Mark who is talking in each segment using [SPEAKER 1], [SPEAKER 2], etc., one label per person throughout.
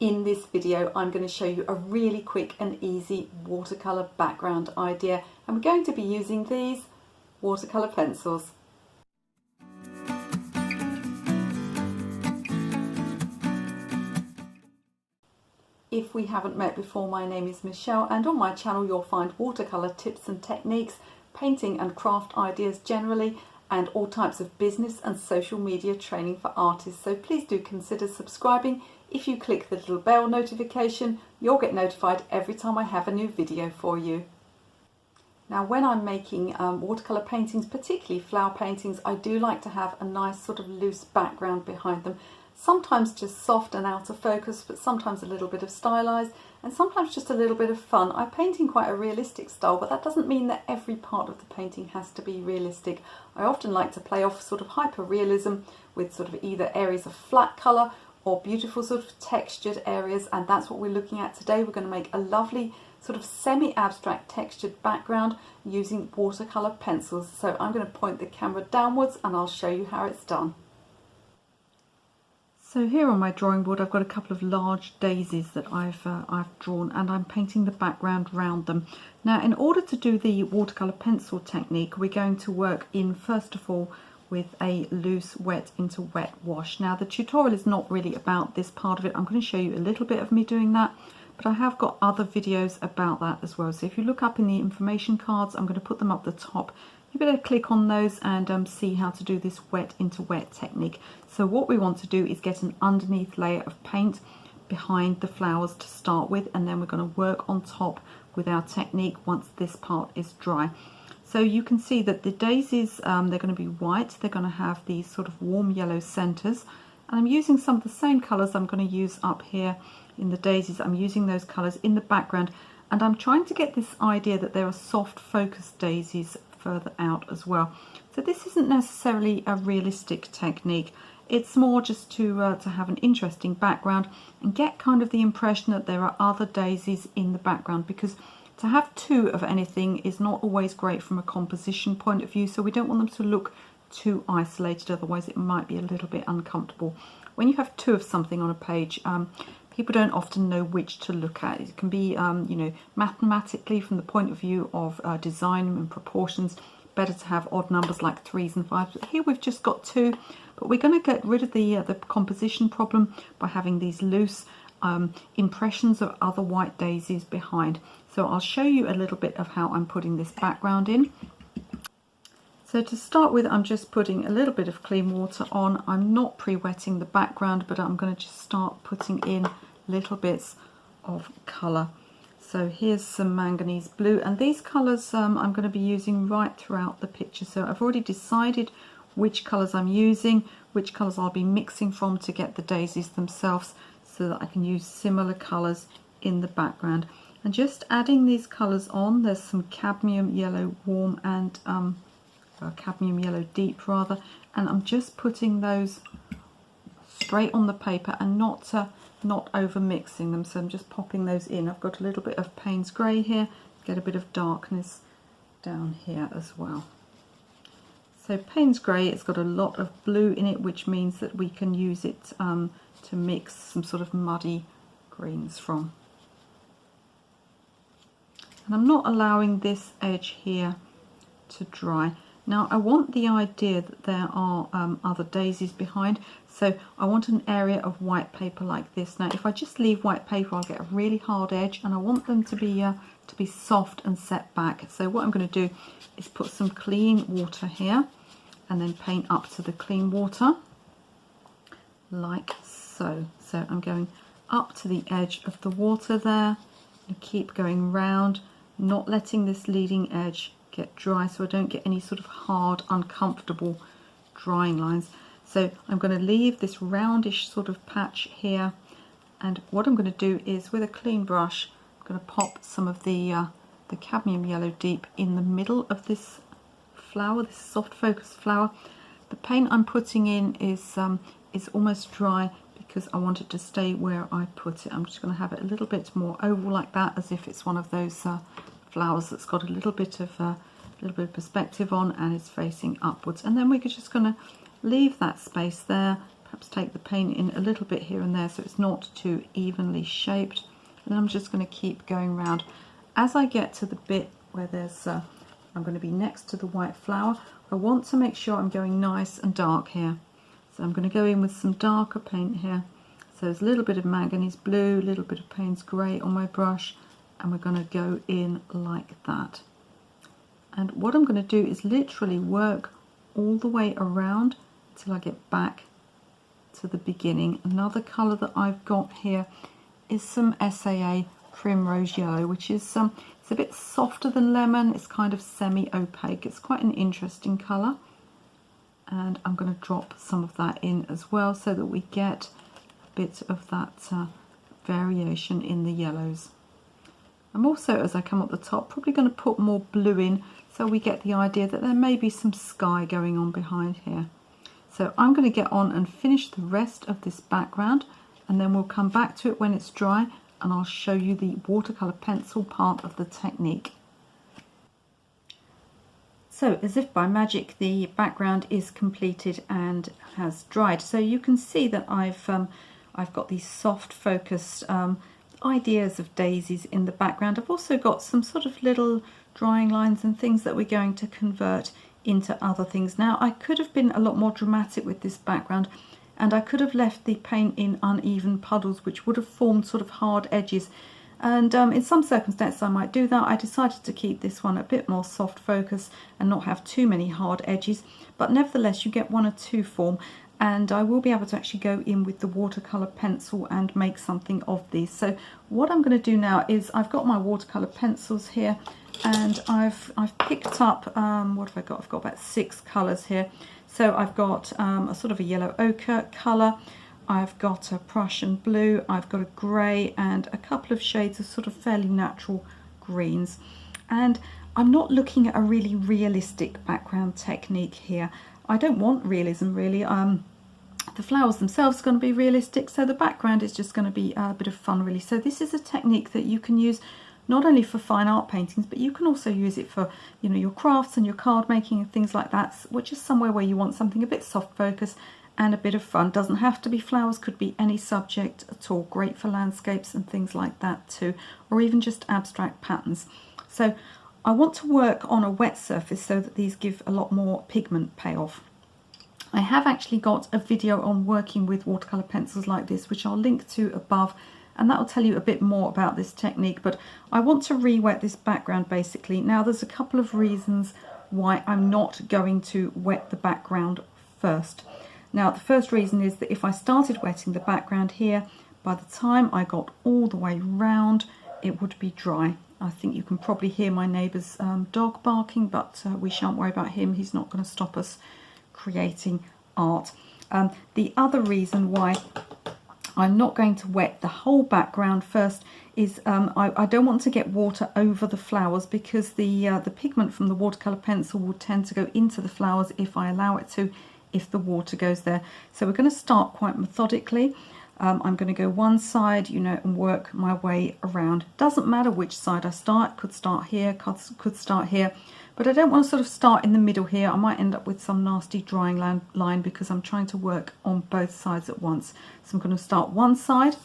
[SPEAKER 1] In this video, I'm going to show you a really quick and easy watercolour background idea, and we're going to be using these watercolour pencils. If we haven't met before, my name is Michelle, and on my channel you'll find watercolour tips and techniques, painting and craft ideas generally, and all types of business and social media training for artists. So please do consider subscribing. If you click the little bell notification, you'll get notified every time I have a new video for you. Now, when I'm making watercolour paintings, particularly flower paintings, I do like to have a nice sort of loose background behind them. Sometimes just soft and out of focus, but sometimes a little bit of stylized, and sometimes just a little bit of fun. I paint in quite a realistic style, but that doesn't mean that every part of the painting has to be realistic. I often like to play off sort of hyper-realism with sort of either areas of flat colour or beautiful sort of textured areas, and that's what we're looking at today. We're going to make a lovely sort of semi-abstract textured background using watercolour pencils. So I'm going to point the camera downwards and I'll show you how it's done. So here on my drawing board I've got a couple of large daisies that I've drawn, and I'm painting the background round them. Now, in order to do the watercolour pencil technique, we're going to work in first of all with a loose wet into wet wash. Now, the tutorial is not really about this part of it. I'm going to show you a little bit of me doing that, but I have got other videos about that as well. So if you look up in the information cards, I'm going to put them up the top. You better click on those and see how to do this wet into wet technique. So what we want to do is get an underneath layer of paint behind the flowers to start with, and then we're going to work on top with our technique once this part is dry. So you can see that the daisies, they're going to be white. They're going to have these sort of warm yellow centres, and I'm using some of the same colours I'm going to use up here in the daisies. I'm using those colours in the background, and I'm trying to get this idea that there are soft focused daisies further out as well. So this isn't necessarily a realistic technique. It's more just to have an interesting background and get kind of the impression that there are other daisies in the background, because to have two of anything is not always great from a composition point of view, so we don't want them to look too isolated, otherwise it might be a little bit uncomfortable. When you have two of something on a page, people don't often know which to look at. It can be, you know, mathematically from the point of view of design and proportions, better to have odd numbers like 3s and 5s. But here we've just got 2, but we're going to get rid of the composition problem by having these loose impressions of other white daisies behind. So I'll show you a little bit of how I'm putting this background in. So to start with, I'm just putting a little bit of clean water on. I'm not pre-wetting the background, but I'm going to just start putting in little bits of colour. So here's some manganese blue, and these colours I'm going to be using right throughout the picture. So I've already decided which colours I'm using, which colours I'll be mixing from to get the daisies themselves, so that I can use similar colours in the background. And just adding these colours on, there's some cadmium yellow warm and cadmium yellow deep rather, and I'm just putting those straight on the paper and not over mixing them. So I'm just popping those in. I've got a little bit of Payne's grey here, get a bit of darkness down here as well. So Payne's grey, it's got a lot of blue in it, which means that we can use it to mix some sort of muddy greens from. And I'm not allowing this edge here to dry. Now, I want the idea that there are other daisies behind, so I want an area of white paper like this. Now, if I just leave white paper, I'll get a really hard edge, and I want them to be soft and set back. So what I'm going to do is put some clean water here, and then paint up to the clean water, like so. So I'm going up to the edge of the water there, and keep going round, not letting this leading edge get dry, so I don't get any sort of hard, uncomfortable drying lines. So I'm going to leave this roundish sort of patch here, and what I'm going to do is with a clean brush, I'm going to pop some of the cadmium yellow deep in the middle of this flower, this soft focus flower. The paint I'm putting in is almost dry because I want it to stay where I put it. I'm just going to have it a little bit more oval like that, as if it's one of those flowers that's got a little bit of perspective on and is facing upwards. And then we're just going to leave that space there, perhaps take the paint in a little bit here and there so it's not too evenly shaped. And I'm just going to keep going round. As I get to the bit where there's I'm going to be next to the white flower, I want to make sure I'm going nice and dark here. So I'm going to go in with some darker paint here. So there's a little bit of manganese blue, a little bit of Payne's grey on my brush, and we're going to go in like that. And what I'm going to do is literally work all the way around till I get back to the beginning. Another colour that I've got here is some SAA Primrose Yellow, which is it's a bit softer than lemon. It's kind of semi-opaque. It's quite an interesting colour, and I'm going to drop some of that in as well so that we get a bit of that variation in the yellows. I'm also, as I come up the top, probably going to put more blue in so we get the idea that there may be some sky going on behind here. So I'm going to get on and finish the rest of this background, and then we'll come back to it when it's dry and I'll show you the watercolour pencil part of the technique. So as if by magic, the background is completed and has dried. So you can see that I've got these soft focused ideas of daisies in the background. I've also got some sort of little drawing lines and things that we're going to convert into other things. Now, I could have been a lot more dramatic with this background, and I could have left the paint in uneven puddles which would have formed sort of hard edges, and in some circumstances I might do that. I decided to keep this one a bit more soft focus and not have too many hard edges, but nevertheless you get one or two form, and I will be able to actually go in with the watercolour pencil and make something of these. So what I'm going to do now is I've got my watercolour pencils here, and I've picked up what have I got? I've got about 6 colours here. So I've got a sort of a yellow ochre colour, I've got a Prussian blue, I've got a grey, and a couple of shades of sort of fairly natural greens. And I'm not looking at a really realistic background technique here. I don't want realism really. The flowers themselves are going to be realistic, so the background is just going to be a bit of fun really. So this is a technique that you can use not only for fine art paintings, but you can also use it for, you know, your crafts and your card making and things like that, which is somewhere where you want something a bit soft focus and a bit of fun. Doesn't have to be flowers, could be any subject at all. Great for landscapes and things like that too, or even just abstract patterns. So I want to work on a wet surface so that these give a lot more pigment payoff. I have actually got a video on working with watercolour pencils like this, which I'll link to above, and that will tell you a bit more about this technique. But I want to re-wet this background basically. Now there's a couple of reasons why I'm not going to wet the background first. Now the first reason is that if I started wetting the background here, by the time I got all the way round it would be dry. I think you can probably hear my neighbour's dog barking, but we shan't worry about him. He's not going to stop us creating art. The other reason why I'm not going to wet the whole background first is I don't want to get water over the flowers, because the pigment from the watercolour pencil will tend to go into the flowers if I allow it to, if the water goes there. So we're going to start quite methodically. I'm going to go one side, you know, and work my way around. Doesn't matter which side I start. Could start here, could start here. But I don't want to sort of start in the middle here. I might end up with some nasty drying line because I'm trying to work on both sides at once. So I'm going to start one side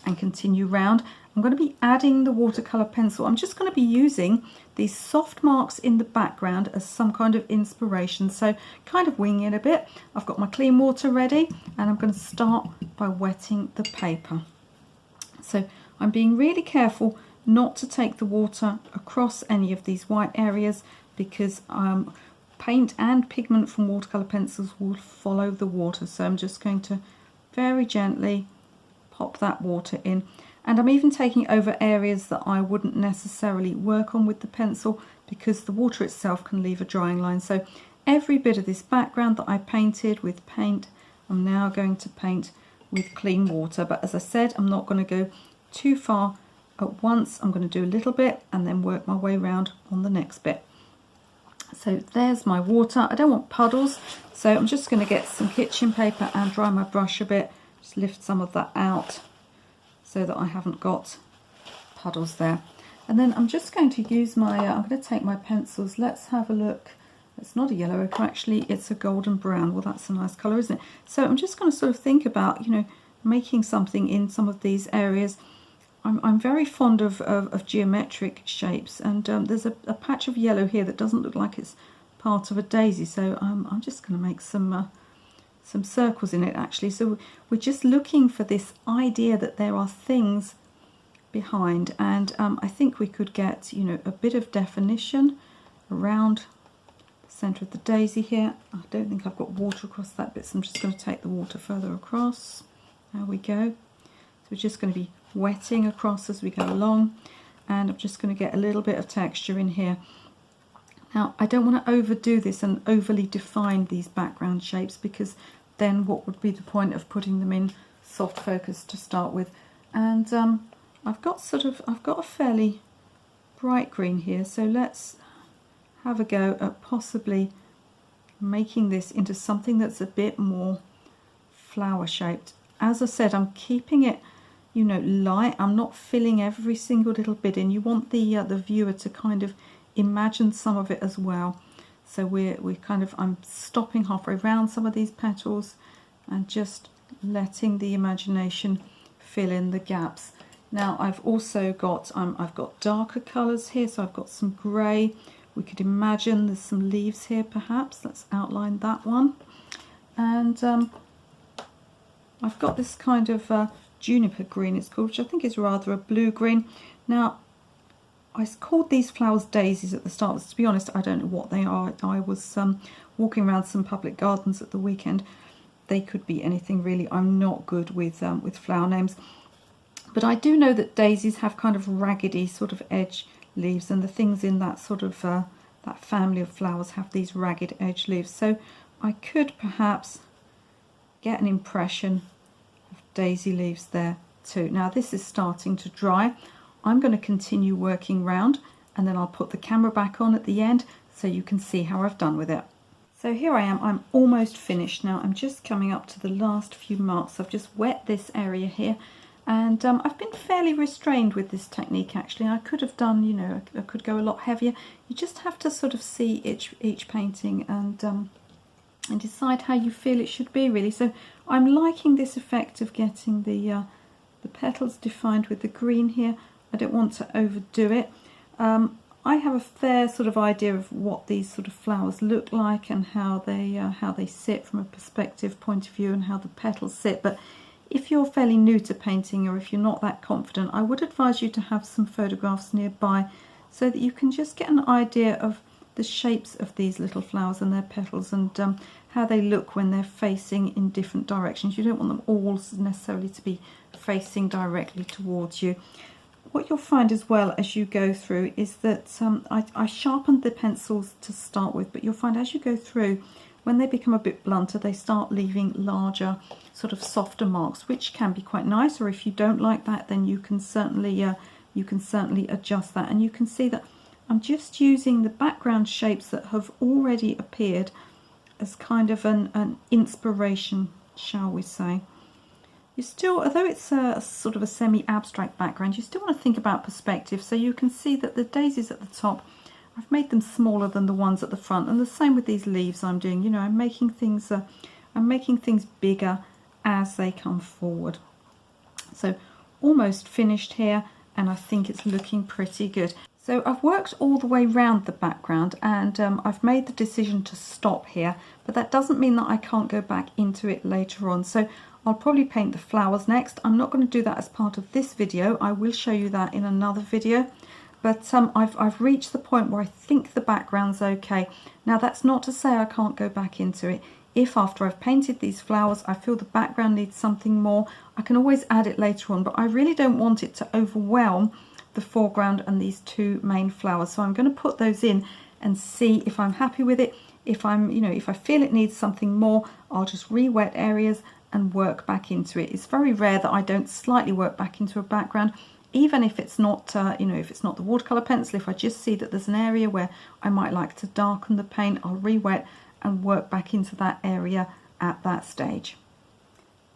[SPEAKER 1] and continue round. I'm going to be adding the watercolour pencil. I'm just going to be using these soft marks in the background as some kind of inspiration. So kind of winging it a bit. I've got my clean water ready, and I'm going to start by wetting the paper. So I'm being really careful not to take the water across any of these white areas, because paint and pigment from watercolour pencils will follow the water. So I'm just going to very gently pop that water in. And I'm even taking over areas that I wouldn't necessarily work on with the pencil, because the water itself can leave a drying line. So every bit of this background that I painted with paint, I'm now going to paint with clean water. But as I said, I'm not going to go too far at once. I'm going to do a little bit and then work my way around on the next bit. So there's my water. I don't want puddles, so I'm just going to get some kitchen paper and dry my brush a bit. Just lift some of that out so that I haven't got puddles there. And then I'm just going to use my, I'm going to take my pencils. Let's have a look It's not a yellow ochre, actually, it's a golden brown. Well, that's a nice colour, isn't it? So I'm just going to sort of think about, you know, making something in some of these areas. I'm very fond of geometric shapes, and there's a patch of yellow here that doesn't look like it's part of a daisy, so I'm just going to make some circles in it, actually. So we're just looking for this idea that there are things behind, and I think we could get, you know, a bit of definition around the centre of the daisy here. I don't think I've got water across that bit, so I'm just going to take the water further across. There we go. So we're just going to be wetting across as we go along, and I'm just going to get a little bit of texture in here. Now, I don't want to overdo this and overly define these background shapes, because then what would be the point of putting them in soft focus to start with? And I've got a fairly bright green here, so let's have a go at possibly making this into something that's a bit more flower shaped. As I said, I'm keeping it, you know, light. I'm not filling every single little bit in. You want the viewer to kind of imagine some of it as well. So we're kind of, I'm stopping halfway around some of these petals and just letting the imagination fill in the gaps. Now I've also got I've got darker colours here, so I've got some grey. We could imagine there's some leaves here, perhaps. Let's outline that one. And I've got this kind of juniper green, it's called, which I think is rather a blue green. Now, I called these flowers daisies at the start. To be honest, I don't know what they are. I was walking around some public gardens at the weekend. They could be anything really. I'm not good with flower names. But I do know that daisies have kind of raggedy sort of edge leaves, and the things in that sort of that family of flowers have these ragged edge leaves. So I could perhaps get an impression of daisy leaves there too. Now this is starting to dry. I'm going to continue working round, and then I'll put the camera back on at the end so you can see how I've done with it. So here I am, I'm almost finished now. I'm just coming up to the last few marks. I've just wet this area here, and I've been fairly restrained with this technique actually. I could have done, you know, I could go a lot heavier. You just have to sort of see each painting and decide how you feel it should be really. So I'm liking this effect of getting the petals defined with the green here. I don't want to overdo it. I have a fair sort of idea of what these sort of flowers look like and how they sit from a perspective point of view and how the petals sit. But if you're fairly new to painting, or if you're not that confident, I would advise you to have some photographs nearby so that you can just get an idea of the shapes of these little flowers and their petals, and how they look when they're facing in different directions. You don't want them all necessarily to be facing directly towards you. What you'll find as well as you go through is that I sharpened the pencils to start with, but you'll find as you go through, when they become a bit blunter, they start leaving larger, sort of softer marks, which can be quite nice. Or if you don't like that, then you can certainly adjust that. And you can see that I'm just using the background shapes that have already appeared as kind of an inspiration, shall we say. You still, although it's a sort of a semi-abstract background, you still want to think about perspective. So you can see that the daisies at the top, I've made them smaller than the ones at the front, and the same with these leaves I'm doing. You know, I'm making things bigger as they come forward. So almost finished here, and I think it's looking pretty good. So I've worked all the way round the background, and I've made the decision to stop here, but that doesn't mean that I can't go back into it later on. So I'll probably paint the flowers next. I'm not going to do that as part of this video. I will show you that in another video. But I've reached the point where I think the background's okay. Now that's not to say I can't go back into it. If after I've painted these flowers I feel the background needs something more, I can always add it later on, but I really don't want it to overwhelm the foreground and these two main flowers. So I'm going to put those in and see if I'm happy with it. If if I feel it needs something more, I'll just re-wet areas and work back into it. It's very rare that I don't slightly work back into a background, even if it's not if it's not the watercolor pencil. If I just see that there's an area where I might like to darken the paint, I'll re-wet and work back into that area at that stage.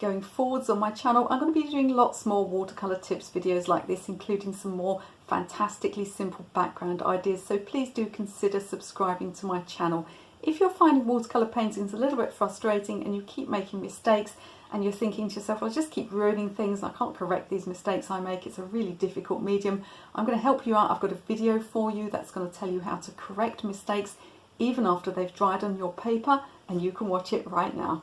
[SPEAKER 1] Going forwards on my channel, I'm going to be doing lots more watercolor tips videos like this, including some more fantastically simple background ideas, so please do consider subscribing to my channel. If you're finding watercolour painting is a little bit frustrating and you keep making mistakes and you're thinking to yourself, well, I just keep ruining things, I can't correct these mistakes I make, it's a really difficult medium, I'm going to help you out. I've got a video for you that's going to tell you how to correct mistakes even after they've dried on your paper, and you can watch it right now.